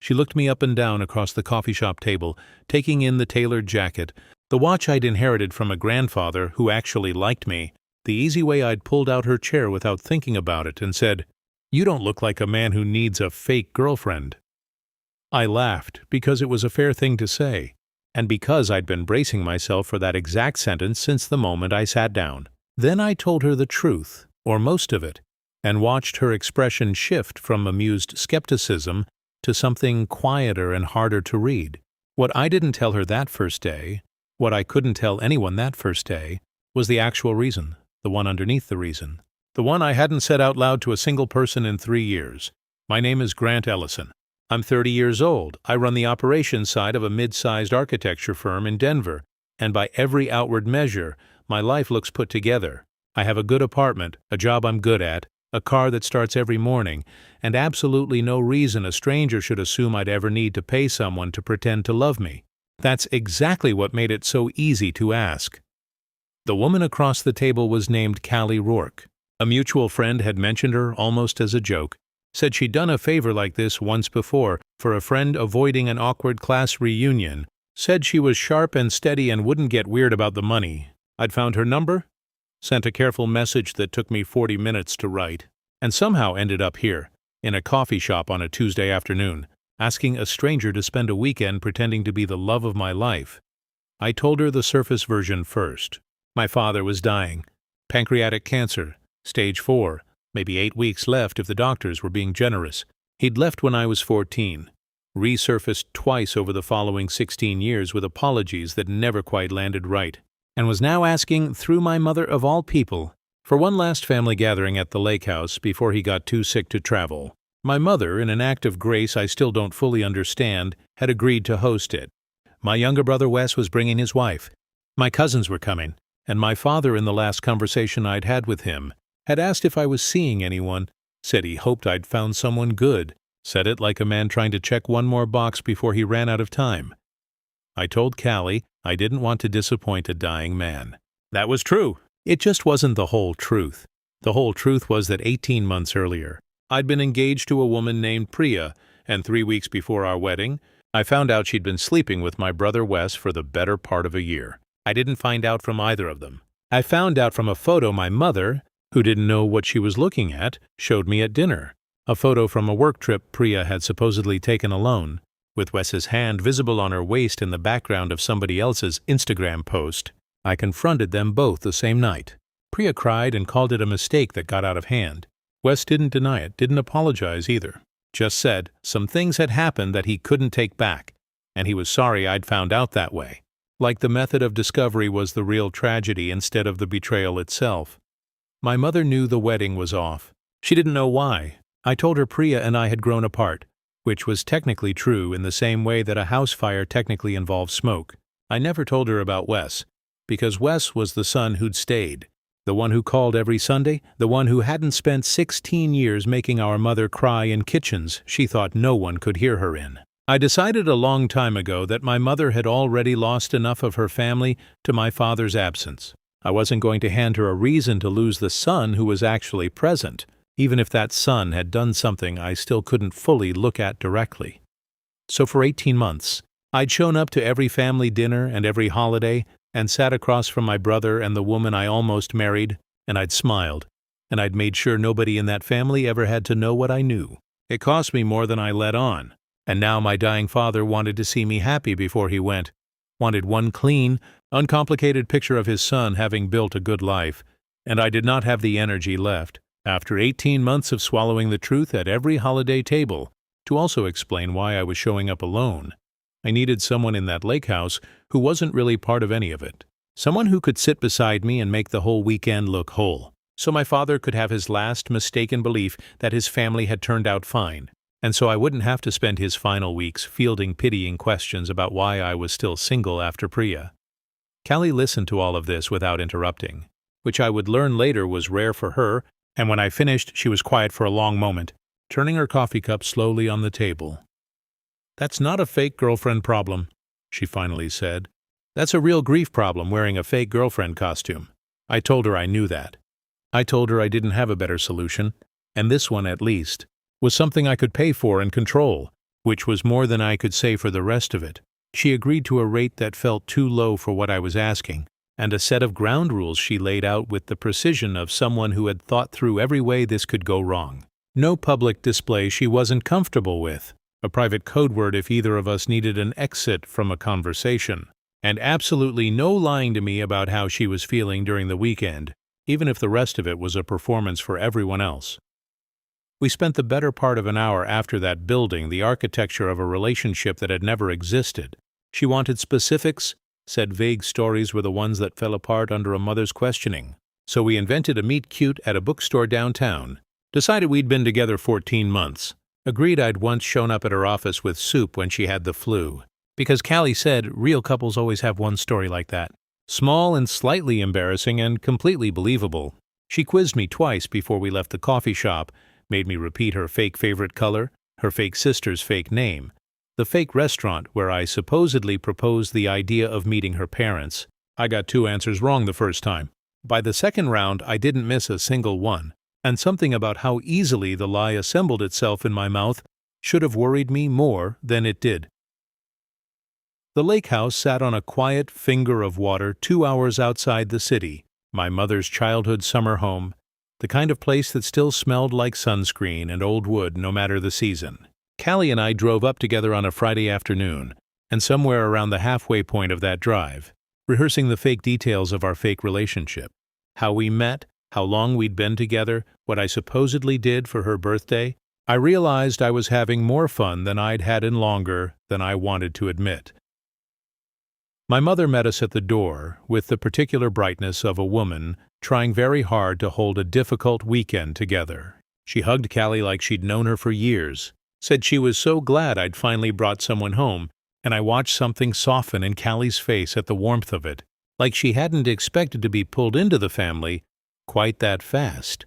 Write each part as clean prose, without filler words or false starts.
She looked me up and down across the coffee shop table, taking in the tailored jacket, the watch I'd inherited from a grandfather who actually liked me, the easy way I'd pulled out her chair without thinking about it, and said, "You don't look like a man who needs a fake girlfriend." I laughed because it was a fair thing to say, and because I'd been bracing myself for that exact sentence since the moment I sat down. Then I told her the truth, or most of it, and watched her expression shift from amused skepticism to something quieter and harder to read. What I didn't tell her that first day, what I couldn't tell anyone that first day, was the actual reason, the one underneath the reason, the one I hadn't said out loud to a single person in 3 years. My name is Grant Ellison. I'm 30 years old. I run the operations side of a mid-sized architecture firm in Denver, and by every outward measure, my life looks put together. I have a good apartment, a job I'm good at, a car that starts every morning, and absolutely no reason a stranger should assume I'd ever need to pay someone to pretend to love me. That's exactly what made it so easy to ask. The woman across the table was named Callie Rourke. A mutual friend had mentioned her almost as a joke, said she'd done a favor like this once before for a friend avoiding an awkward class reunion, said she was sharp and steady and wouldn't get weird about the money. I'd found her number, sent a careful message that took me 40 minutes to write, and somehow ended up here, in a coffee shop on a Tuesday afternoon, asking a stranger to spend a weekend pretending to be the love of my life. I told her the surface version first. My father was dying. Pancreatic cancer, stage 4, maybe 8 weeks left if the doctors were being generous. He'd left when I was 14, resurfaced twice over the following 16 years with apologies that never quite landed right, and was now asking, through my mother of all people, for one last family gathering at the lake house before he got too sick to travel. My mother, in an act of grace I still don't fully understand, had agreed to host it. My younger brother Wes was bringing his wife. My cousins were coming, and my father, in the last conversation I'd had with him, had asked if I was seeing anyone, said he hoped I'd found someone good, said it like a man trying to check one more box before he ran out of time. I told Callie I didn't want to disappoint a dying man. That was true. It just wasn't the whole truth. The whole truth was that 18 months earlier, I'd been engaged to a woman named Priya, and 3 weeks before our wedding, I found out she'd been sleeping with my brother Wes for the better part of a year. I didn't find out from either of them. I found out from a photo my mother, who didn't know what she was looking at, showed me at dinner. A photo from a work trip Priya had supposedly taken alone, with Wes's hand visible on her waist in the background of somebody else's Instagram post. I confronted them both the same night. Priya cried and called it a mistake that got out of hand. Wes didn't deny it, didn't apologize either. Just said some things had happened that he couldn't take back, and he was sorry I'd found out that way. Like the method of discovery was the real tragedy instead of the betrayal itself. My mother knew the wedding was off. She didn't know why. I told her Priya and I had grown apart, which was technically true in the same way that a house fire technically involves smoke. I never told her about Wes, because Wes was the son who'd stayed, the one who called every Sunday, the one who hadn't spent 16 years making our mother cry in kitchens she thought no one could hear her in. I decided a long time ago that my mother had already lost enough of her family to my father's absence. I wasn't going to hand her a reason to lose the son who was actually present, even if that son had done something I still couldn't fully look at directly. So for 18 months, I'd shown up to every family dinner and every holiday, and sat across from my brother and the woman I almost married, and I'd smiled, and I'd made sure nobody in that family ever had to know what I knew. It cost me more than I let on, and now my dying father wanted to see me happy before he went, wanted one clean, uncomplicated picture of his son having built a good life, and I did not have the energy left, after 18 months of swallowing the truth at every holiday table, to also explain why I was showing up alone. I needed someone in that lake house who wasn't really part of any of it. Someone who could sit beside me and make the whole weekend look whole, so my father could have his last mistaken belief that his family had turned out fine, and so I wouldn't have to spend his final weeks fielding pitying questions about why I was still single after Priya. Callie listened to all of this without interrupting, which I would learn later was rare for her, and when I finished she was quiet for a long moment, turning her coffee cup slowly on the table. "That's not a fake girlfriend problem," she finally said. "That's a real grief problem, wearing a fake girlfriend costume." I told her I knew that. I told her I didn't have a better solution, and this one, at least, was something I could pay for and control, which was more than I could say for the rest of it. She agreed to a rate that felt too low for what I was asking, and a set of ground rules she laid out with the precision of someone who had thought through every way this could go wrong. No public display she wasn't comfortable with, a private code word if either of us needed an exit from a conversation, and absolutely no lying to me about how she was feeling during the weekend, even if the rest of it was a performance for everyone else. We spent the better part of an hour after that building the architecture of a relationship that had never existed. She wanted specifics, said vague stories were the ones that fell apart under a mother's questioning. So we invented a meet-cute at a bookstore downtown, decided we'd been together 14 months, agreed I'd once shown up at her office with soup when she had the flu, because Callie said real couples always have one story like that. Small and slightly embarrassing and completely believable. She quizzed me twice before we left the coffee shop, made me repeat her fake favorite color, her fake sister's fake name, the fake restaurant where I supposedly proposed the idea of meeting her parents. I got 2 answers wrong the first time. By the second round, I didn't miss a single one, and something about how easily the lie assembled itself in my mouth should have worried me more than it did. The lake house sat on a quiet finger of water 2 hours outside the city, my mother's childhood summer home, the kind of place that still smelled like sunscreen and old wood no matter the season. Callie and I drove up together on a Friday afternoon, and somewhere around the halfway point of that drive, rehearsing the fake details of our fake relationship. How we met, how long we'd been together, what I supposedly did for her birthday, I realized I was having more fun than I'd had in longer than I wanted to admit. My mother met us at the door with the particular brightness of a woman trying very hard to hold a difficult weekend together. She hugged Callie like she'd known her for years, said she was so glad I'd finally brought someone home, and I watched something soften in Callie's face at the warmth of it, like she hadn't expected to be pulled into the family quite that fast.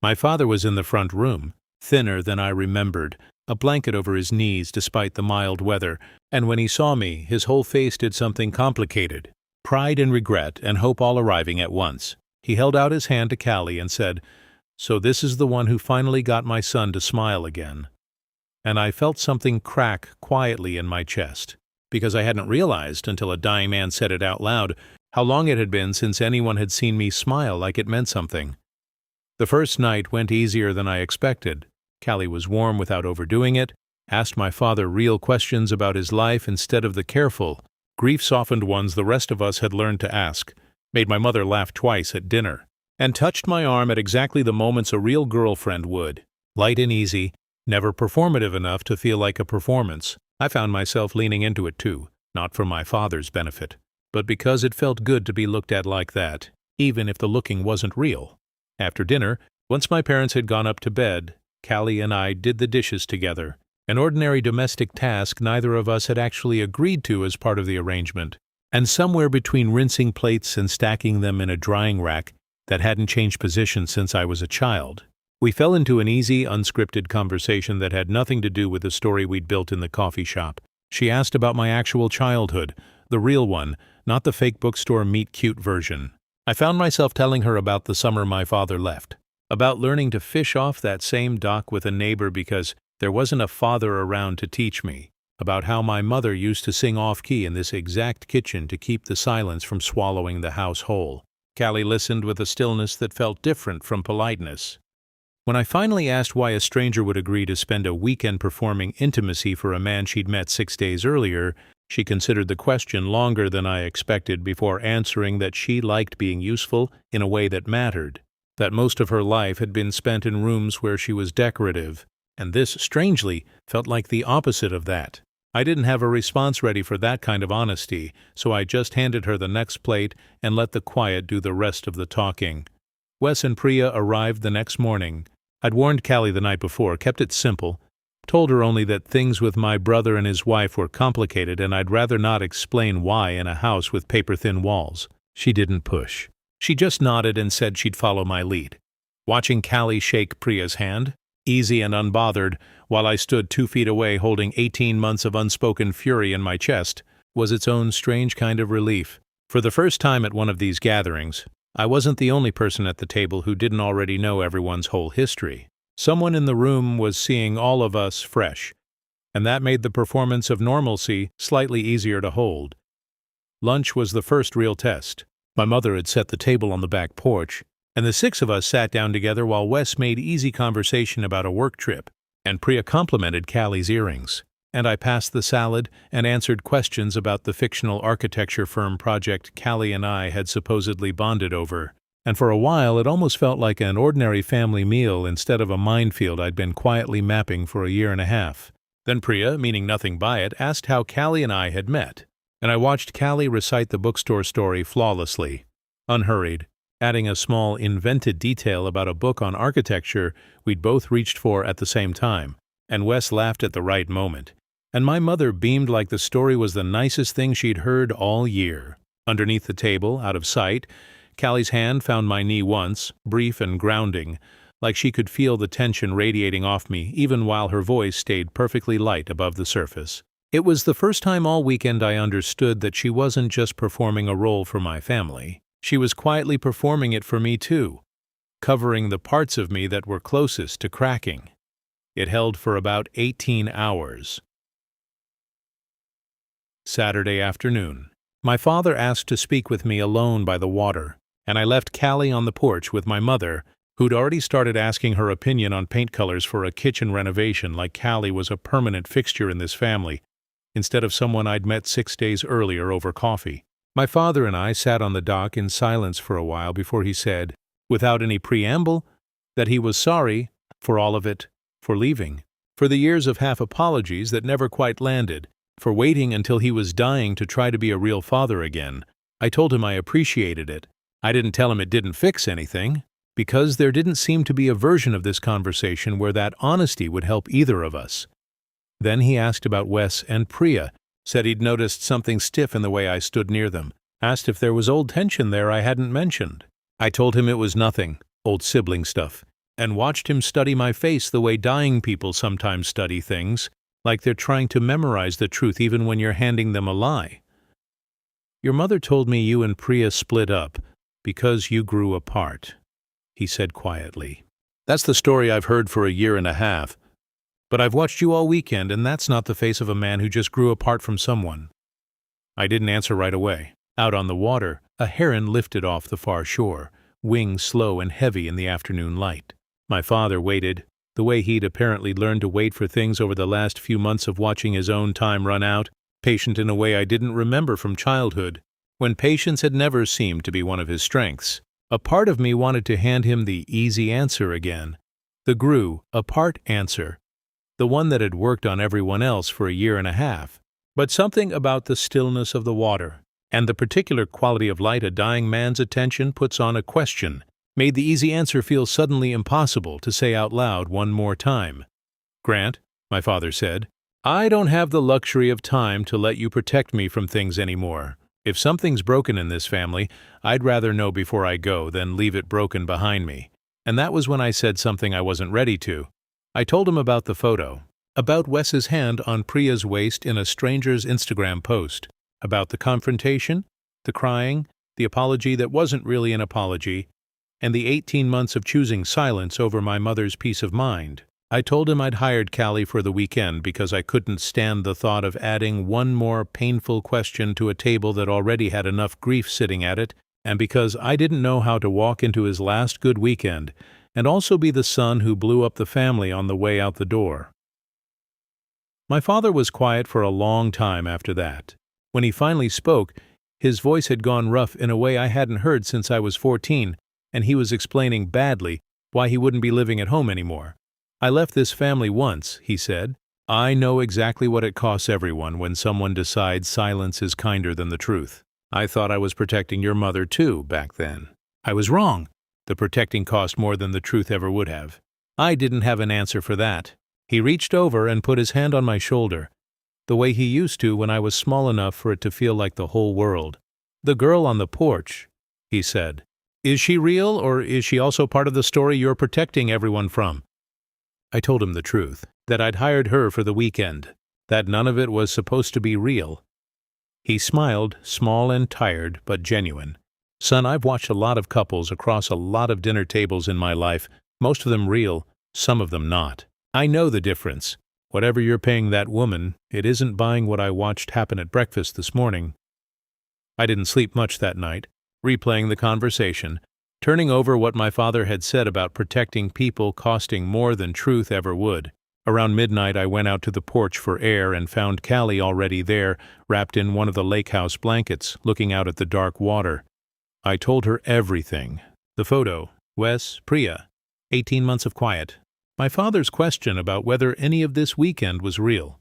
My father was in the front room, thinner than I remembered, a blanket over his knees despite the mild weather, and when he saw me, his whole face did something complicated. Pride and regret and hope all arriving at once. He held out his hand to Callie and said, "So this is the one who finally got my son to smile again." And I felt something crack quietly in my chest, because I hadn't realized until a dying man said it out loud how long it had been since anyone had seen me smile like it meant something. The first night went easier than I expected. Callie was warm without overdoing it, asked my father real questions about his life instead of the careful, grief-softened ones the rest of us had learned to ask, made my mother laugh twice at dinner, and touched my arm at exactly the moments a real girlfriend would. Light and easy, never performative enough to feel like a performance. I found myself leaning into it too, not for my father's benefit, but because it felt good to be looked at like that, even if the looking wasn't real. After dinner, once my parents had gone up to bed, Callie and I did the dishes together, an ordinary domestic task neither of us had actually agreed to as part of the arrangement, and somewhere between rinsing plates and stacking them in a drying rack that hadn't changed position since I was a child, we fell into an easy, unscripted conversation that had nothing to do with the story we'd built in the coffee shop. She asked about my actual childhood, the real one, not the fake bookstore meet-cute version. I found myself telling her about the summer my father left, about learning to fish off that same dock with a neighbor because there wasn't a father around to teach me, about how my mother used to sing off-key in this exact kitchen to keep the silence from swallowing the house whole. Callie listened with a stillness that felt different from politeness. When I finally asked why a stranger would agree to spend a weekend performing intimacy for a man she'd met 6 days earlier, she considered the question longer than I expected before answering that she liked being useful in a way that mattered, that most of her life had been spent in rooms where she was decorative, and this, strangely, felt like the opposite of that. I didn't have a response ready for that kind of honesty, so I just handed her the next plate and let the quiet do the rest of the talking. Wes and Priya arrived the next morning. I'd warned Callie the night before, kept it simple, told her only that things with my brother and his wife were complicated and I'd rather not explain why in a house with paper-thin walls. She didn't push. She just nodded and said she'd follow my lead. Watching Callie shake Priya's hand, easy and unbothered, while I stood 2 feet away holding 18 months of unspoken fury in my chest, was its own strange kind of relief. For the first time at one of these gatherings, I wasn't the only person at the table who didn't already know everyone's whole history. Someone in the room was seeing all of us fresh, and that made the performance of normalcy slightly easier to hold. Lunch was the first real test. My mother had set the table on the back porch, and the six of us sat down together while Wes made easy conversation about a work trip, and Priya complimented Callie's earrings, and I passed the salad and answered questions about the fictional architecture firm project Callie and I had supposedly bonded over. And for a while it almost felt like an ordinary family meal instead of a minefield I'd been quietly mapping for a year and a half. Then Priya, meaning nothing by it, asked how Callie and I had met, and I watched Callie recite the bookstore story flawlessly, unhurried, adding a small invented detail about a book on architecture we'd both reached for at the same time, and Wes laughed at the right moment. And my mother beamed like the story was the nicest thing she'd heard all year. Underneath the table, out of sight, Callie's hand found my knee once, brief and grounding, like she could feel the tension radiating off me even while her voice stayed perfectly light above the surface. It was the first time all weekend I understood that she wasn't just performing a role for my family. She was quietly performing it for me too, covering the parts of me that were closest to cracking. It held for about 18 hours. Saturday afternoon. My father asked to speak with me alone by the water, and I left Callie on the porch with my mother, who'd already started asking her opinion on paint colors for a kitchen renovation like Callie was a permanent fixture in this family, instead of someone I'd met 6 days earlier over coffee. My father and I sat on the dock in silence for a while before he said, without any preamble, that he was sorry for all of it, for leaving, for the years of half apologies that never quite landed, for waiting until he was dying to try to be a real father again. I told him I appreciated it. I didn't tell him it didn't fix anything, because there didn't seem to be a version of this conversation where that honesty would help either of us. Then he asked about Wes and Priya, said he'd noticed something stiff in the way I stood near them, asked if there was old tension there I hadn't mentioned. I told him it was nothing, old sibling stuff, and watched him study my face the way dying people sometimes study things, like they're trying to memorize the truth even when you're handing them a lie. Your mother told me you and Priya split up because you grew apart, he said quietly. That's the story I've heard for a year and a half. But I've watched you all weekend, and that's not the face of a man who just grew apart from someone. I didn't answer right away. Out on the water, a heron lifted off the far shore, wings slow and heavy in the afternoon light. My father waited, the way he'd apparently learned to wait for things over the last few months of watching his own time run out, patient in a way I didn't remember from childhood, when patience had never seemed to be one of his strengths. A part of me wanted to hand him the easy answer again, the grew apart answer, the one that had worked on everyone else for a year and a half. But something about the stillness of the water, and the particular quality of light a dying man's attention puts on a question, made the easy answer feel suddenly impossible to say out loud one more time. Grant, my father said, I don't have the luxury of time to let you protect me from things anymore. If something's broken in this family, I'd rather know before I go than leave it broken behind me. And that was when I said something I wasn't ready to. I told him about the photo, about Wes's hand on Priya's waist in a stranger's Instagram post, about the confrontation, the crying, the apology that wasn't really an apology, and the 18 months of choosing silence over my mother's peace of mind. I told him I'd hired Callie for the weekend because I couldn't stand the thought of adding one more painful question to a table that already had enough grief sitting at it, and because I didn't know how to walk into his last good weekend and also be the son who blew up the family on the way out the door. My father was quiet for a long time after that. When he finally spoke, his voice had gone rough in a way I hadn't heard since I was 14, and he was explaining badly why he wouldn't be living at home anymore. I left this family once, he said. I know exactly what it costs everyone when someone decides silence is kinder than the truth. I thought I was protecting your mother too back then. I was wrong. The protecting cost more than the truth ever would have. I didn't have an answer for that. He reached over and put his hand on my shoulder, the way he used to when I was small enough for it to feel like the whole world. The girl on the porch, he said. Is she real, or is she also part of the story you're protecting everyone from? I told him the truth, that I'd hired her for the weekend, that none of it was supposed to be real. He smiled, small and tired, but genuine. Son, I've watched a lot of couples across a lot of dinner tables in my life, most of them real, some of them not. I know the difference. Whatever you're paying that woman, it isn't buying what I watched happen at breakfast this morning." I didn't sleep much that night, replaying the conversation, turning over what my father had said about protecting people costing more than truth ever would. Around midnight, I went out to the porch for air and found Callie already there, wrapped in one of the lake house blankets, looking out at the dark water. I told her everything. The photo, Wes, Priya, 18 months of quiet. My father's question about whether any of this weekend was real.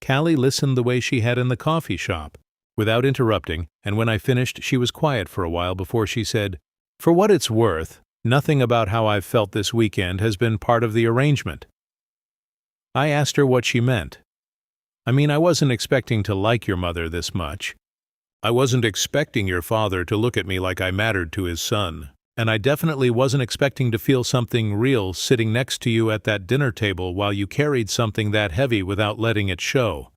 Callie listened the way she had in the coffee shop, without interrupting, and when I finished, she was quiet for a while before she said, "For what it's worth, nothing about how I've felt this weekend has been part of the arrangement." I asked her what she meant. "I mean, I wasn't expecting to like your mother this much. I wasn't expecting your father to look at me like I mattered to his son. And I definitely wasn't expecting to feel something real sitting next to you at that dinner table while you carried something that heavy without letting it show."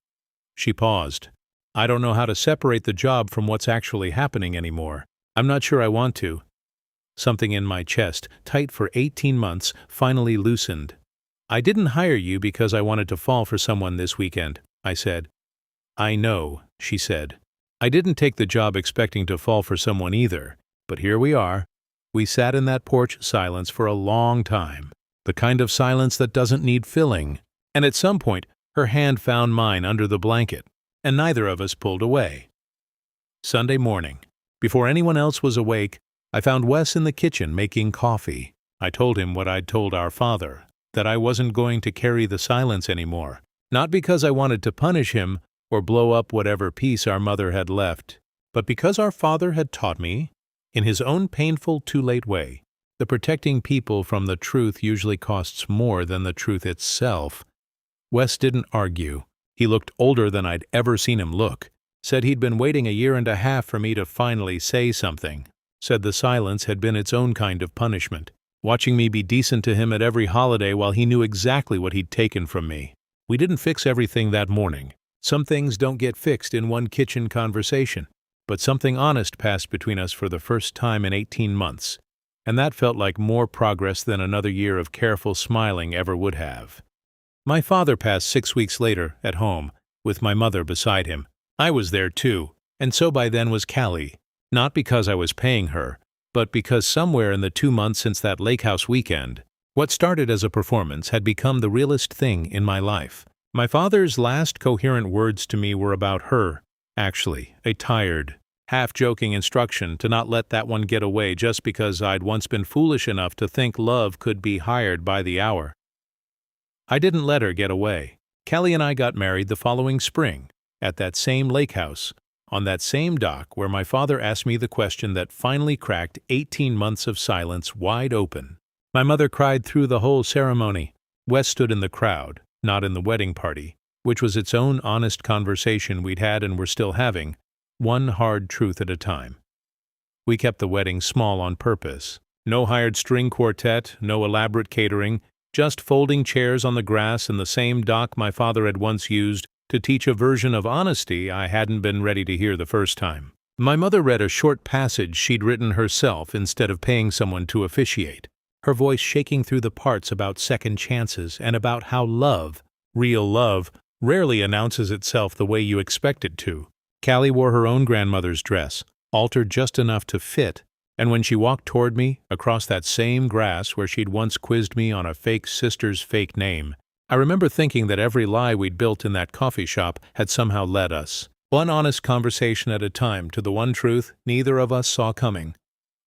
She paused. "I don't know how to separate the job from what's actually happening anymore. I'm not sure I want to." Something in my chest, tight for 18 months, finally loosened. "I didn't hire you because I wanted to fall for someone this weekend," I said. "I know," she said. "I didn't take the job expecting to fall for someone either, but here we are." We sat in that porch silence for a long time, the kind of silence that doesn't need filling, and at some point her hand found mine under the blanket, and neither of us pulled away. Sunday morning. Before anyone else was awake, I found Wes in the kitchen making coffee. I told him what I'd told our father, that I wasn't going to carry the silence anymore, not because I wanted to punish him or blow up whatever peace our mother had left, but because our father had taught me, in his own painful too-late way, that protecting people from the truth usually costs more than the truth itself. Wes didn't argue. He looked older than I'd ever seen him look, said he'd been waiting a year and a half for me to finally say something, said the silence had been its own kind of punishment, watching me be decent to him at every holiday while he knew exactly what he'd taken from me. We didn't fix everything that morning. Some things don't get fixed in one kitchen conversation, but something honest passed between us for the first time in 18 months, and that felt like more progress than another year of careful smiling ever would have. My father passed 6 weeks later, at home, with my mother beside him. I was there too, and so by then was Callie, not because I was paying her, but because somewhere in the 2 months since that lake house weekend, what started as a performance had become the realest thing in my life. My father's last coherent words to me were about her, actually, a tired, half-joking instruction to not let that one get away just because I'd once been foolish enough to think love could be hired by the hour. I didn't let her get away. Callie and I got married the following spring, at that same lake house, on that same dock where my father asked me the question that finally cracked 18 months of silence wide open. My mother cried through the whole ceremony. Wes stood in the crowd, not in the wedding party, which was its own honest conversation we'd had and were still having, one hard truth at a time. We kept the wedding small on purpose. No hired string quartet, no elaborate catering, just folding chairs on the grass in the same dock my father had once used to teach a version of honesty I hadn't been ready to hear the first time. My mother read a short passage she'd written herself instead of paying someone to officiate, her voice shaking through the parts about second chances and about how love, real love, rarely announces itself the way you expect it to. Callie wore her own grandmother's dress, altered just enough to fit, and when she walked toward me, across that same grass where she'd once quizzed me on a fake sister's fake name, I remember thinking that every lie we'd built in that coffee shop had somehow led us, one honest conversation at a time, to the one truth neither of us saw coming.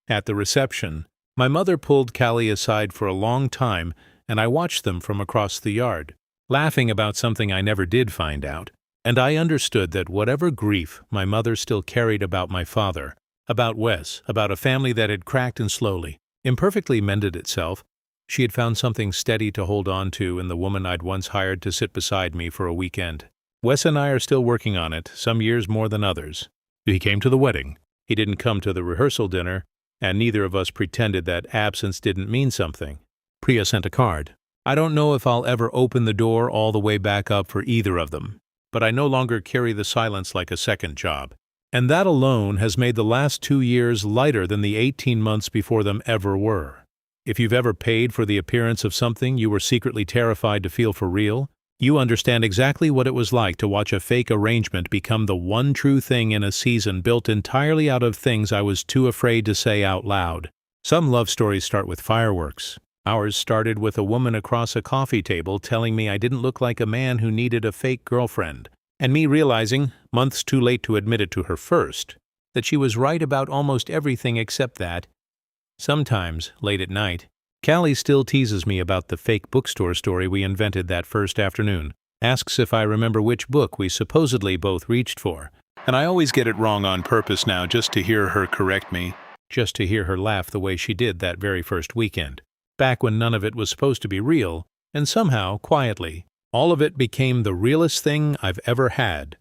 At the reception, my mother pulled Callie aside for a long time, and I watched them from across the yard, laughing about something I never did find out, and I understood that whatever grief my mother still carried about my father, about Wes, about a family that had cracked and slowly, imperfectly mended itself, she had found something steady to hold on to in the woman I'd once hired to sit beside me for a weekend. Wes and I are still working on it, some years more than others. He came to the wedding. He didn't come to the rehearsal dinner, and neither of us pretended that absence didn't mean something. Priya sent a card. I don't know if I'll ever open the door all the way back up for either of them, but I no longer carry the silence like a second job. And that alone has made the last 2 years lighter than the 18 months before them ever were. If you've ever paid for the appearance of something you were secretly terrified to feel for real, You understand exactly what it was like to watch a fake arrangement become the one true thing in a season built entirely out of things I was too afraid to say out loud. Some love stories start with fireworks. Ours started with a woman across a coffee table telling me I didn't look like a man who needed a fake girlfriend, and me realizing, months too late to admit it to her first, that she was right about almost everything except that. Sometimes, late at night, Callie still teases me about the fake bookstore story we invented that first afternoon, asks if I remember which book we supposedly both reached for, and I always get it wrong on purpose now just to hear her correct me, just to hear her laugh the way she did that very first weekend, back when none of it was supposed to be real, and somehow, quietly, all of it became the realest thing I've ever had.